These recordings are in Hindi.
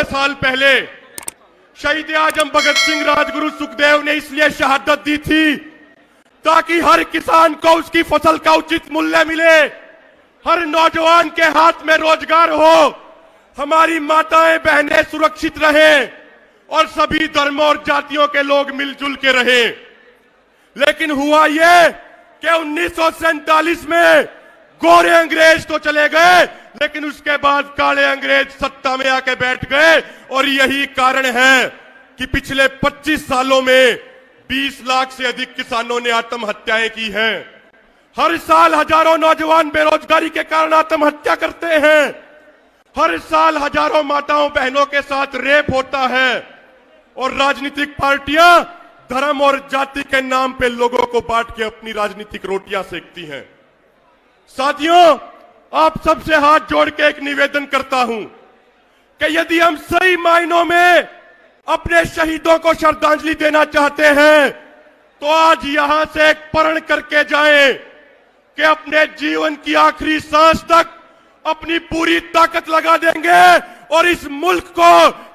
साल पहले शहीद आजम भगत सिंह राजगुरु सुखदेव ने इसलिए शहादत दी थी ताकि हर किसान को उसकी फसल का उचित मूल्य मिले, हर नौजवान के हाथ में रोजगार हो, हमारी माताएं बहनें सुरक्षित रहें और सभी धर्मों और जातियों के लोग मिलजुल के रहें। लेकिन हुआ ये कि 1947 में गोरे अंग्रेज तो चले गए, लेकिन उसके बाद काले अंग्रेज सत्ता में आके बैठ गए और यही कारण है कि पिछले 25 सालों में 20 लाख से अधिक किसानों ने आत्महत्याएं की हैं। हर साल हजारों नौजवान बेरोजगारी के कारण आत्महत्या करते हैं। हर साल हजारों माताओं बहनों के साथ रेप होता है और राजनीतिक पार्टियां धर्म और जाति के नाम पे लोगों को बांट के अपनी राजनीतिक रोटियां सेकती हैं। साथियों, आप सबसे हाथ जोड़ के एक निवेदन करता हूं कि यदि हम सही मायनों में अपने शहीदों को श्रद्धांजलि देना चाहते हैं तो आज यहां से एक प्रण करके जाएं कि अपने जीवन की आखिरी सांस तक अपनी पूरी ताकत लगा देंगे और इस मुल्क को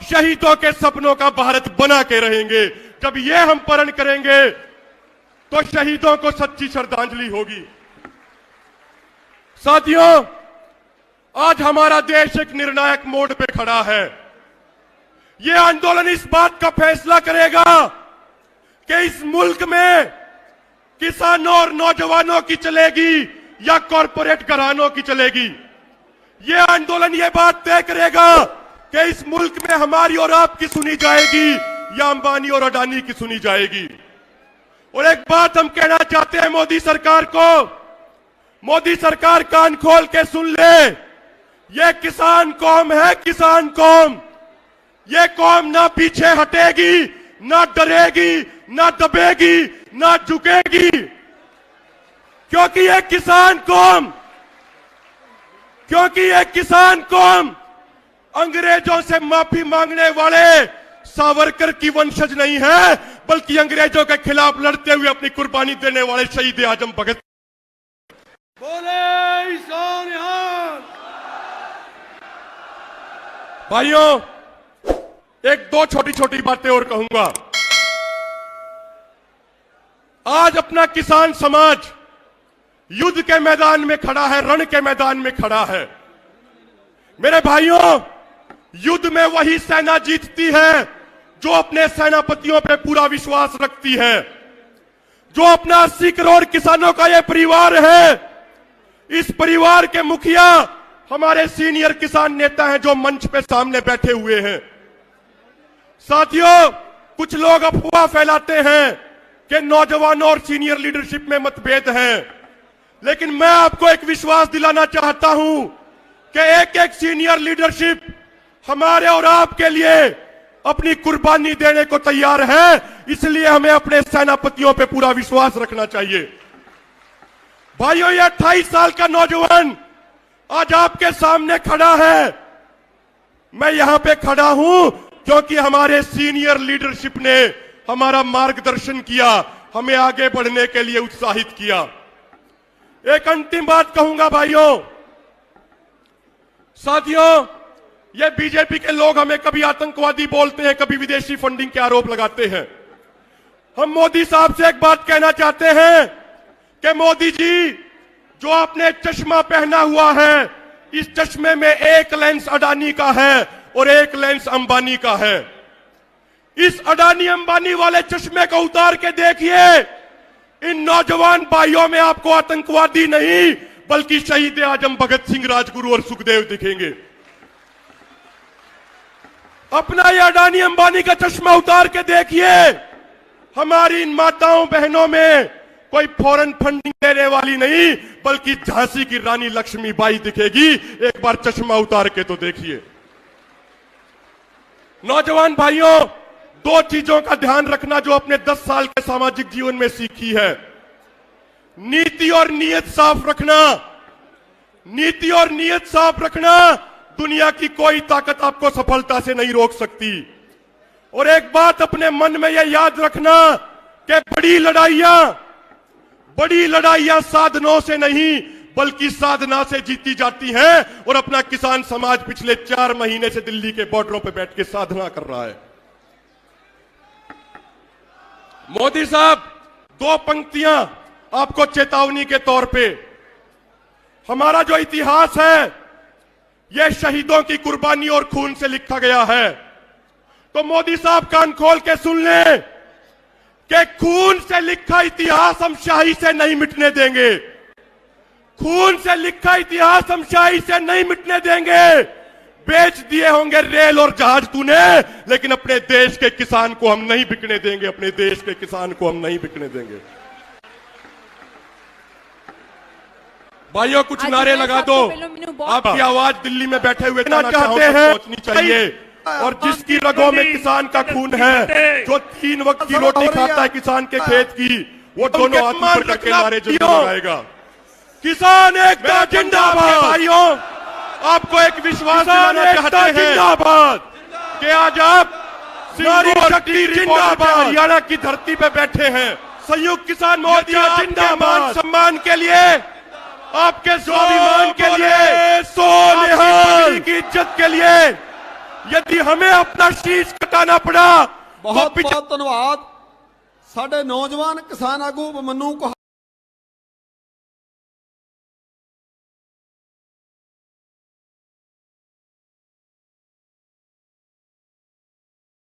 शहीदों के सपनों का भारत बना के रहेंगे। जब ये हम प्रण करेंगे तो शहीदों को सच्ची श्रद्धांजलि होगी। साथियों, आज हमारा देश एक निर्णायक मोड़ पे खड़ा है। ये आंदोलन इस बात का फैसला करेगा कि इस मुल्क में किसानों और नौजवानों की चलेगी या कॉरपोरेट घरानों की चलेगी। ये आंदोलन ये बात तय करेगा कि इस मुल्क में हमारी और आपकी सुनी जाएगी या अंबानी और अडानी की सुनी जाएगी। और एक बात हम कहना चाहते हैं मोदी सरकार को, मोदी सरकार कान खोल के सुन ले, ये किसान कौम है, किसान कौम। ये कौम ना पीछे हटेगी, ना डरेगी, ना दबेगी, ना झुकेगी, क्योंकि ये किसान कौम अंग्रेजों से माफी मांगने वाले सावरकर की वंशज नहीं है, बल्कि अंग्रेजों के खिलाफ लड़ते हुए अपनी कुर्बानी देने वाले शहीद आजम भगत। बोले सोनिहाल। भाइयों, एक दो छोटी छोटी बातें और कहूंगा। आज अपना किसान समाज युद्ध के मैदान में खड़ा है, रण के मैदान में खड़ा है। मेरे भाइयों, युद्ध में वही सेना जीतती है जो अपने सेनापतियों पे पूरा विश्वास रखती है। जो अपना 80 करोड़ किसानों का यह परिवार है, इस परिवार के मुखिया हमारे सीनियर किसान नेता हैं जो मंच पे सामने बैठे हुए हैं। साथियों, कुछ लोग अफवाह फैलाते हैं कि नौजवानों और सीनियर लीडरशिप में मतभेद है, लेकिन मैं आपको एक विश्वास दिलाना चाहता हूं कि एक एक सीनियर लीडरशिप हमारे और आपके लिए अपनी कुर्बानी देने को तैयार है। इसलिए हमें अपने सेनापतियों पे पूरा विश्वास रखना चाहिए। भाइयों, ये 28 साल का नौजवान आज आपके सामने खड़ा है। मैं यहां पे खड़ा हूं क्योंकि हमारे सीनियर लीडरशिप ने हमारा मार्गदर्शन किया, हमें आगे बढ़ने के लिए उत्साहित किया। एक अंतिम बात कहूंगा भाइयों, साथियों, ये बीजेपी के लोग हमें कभी आतंकवादी बोलते हैं, कभी विदेशी फंडिंग के आरोप लगाते हैं। हम मोदी साहब से एक बात कहना चाहते हैं कि मोदी जी, जो आपने चश्मा पहना हुआ है, इस चश्मे में एक लेंस अडानी का है और एक लेंस अंबानी का है। इस अडानी अंबानी वाले चश्मे को उतार के देखिए, इन नौजवान भाइयों में आपको आतंकवादी नहीं बल्कि शहीद आजम भगत सिंह, राजगुरु और सुखदेव दिखेंगे। अपना ये अडानी अंबानी का चश्मा उतार के देखिए, हमारी इन माताओं बहनों में कोई फॉरेन फंडिंग देने वाली नहीं बल्कि झांसी की रानी लक्ष्मीबाई दिखेगी। एक बार चश्मा उतार के तो देखिए। नौजवान भाइयों, दो चीजों का ध्यान रखना जो अपने 10 साल के सामाजिक जीवन में सीखी है। नीति और नीयत साफ रखना। नीति और नीयत साफ रखना, दुनिया की कोई ताकत आपको सफलता से नहीं रोक सकती। और एक बात अपने मन में यह याद रखना कि बड़ी लड़ाइयां साधनों से नहीं बल्कि साधना से जीती जाती हैं। और अपना किसान समाज पिछले 4 महीने से दिल्ली के बॉर्डरों पर बैठ के साधना कर रहा है। मोदी साहब, 2 पंक्तियां आपको चेतावनी के तौर पे। हमारा जो इतिहास है यह शहीदों की कुर्बानी और खून से लिखा गया है। तो मोदी साहब कान खोल के सुन लें कि खून से लिखा इतिहास हम शाही से नहीं मिटने देंगे। खून से लिखा इतिहास हम शाही से नहीं मिटने देंगे। बेच दिए होंगे रेल और जहाज तूने, लेकिन अपने देश के किसान को हम नहीं बिकने देंगे। अपने देश के किसान को हम नहीं बिकने देंगे। भाइयों, कुछ नारे लगा दो। आपकी आवाज दिल्ली में बैठे हुए चाहते हैं पहुंचनी चाहिए। और जिसकी रगों में किसान का खून है, जो 3 वक्त की रोटी खाता है किसान के खेत की, वो दोनों हाथ ऊपर करके नारे जरूर लगाएगा। किसान एकता जिंदाबाद। भाइयों, आपको एक विश्वास दिलाना चाहते हैं जिंदाबाद कि आज आप नारी शक्ति जिंदाबाद हरियाणा की धरती पे बैठे हैं। संयुक्त किसान मोर्चा जिंदाबाद। सम्मान के लिए, आपके स्वाभिमान के लिए, सोनिहाल की इज्जत के लिए, यदि हमें अपना शीश कटाना पड़ा, बहुत बहुत धन्यवाद। साडे नौजवान किसान आगू मन्नू को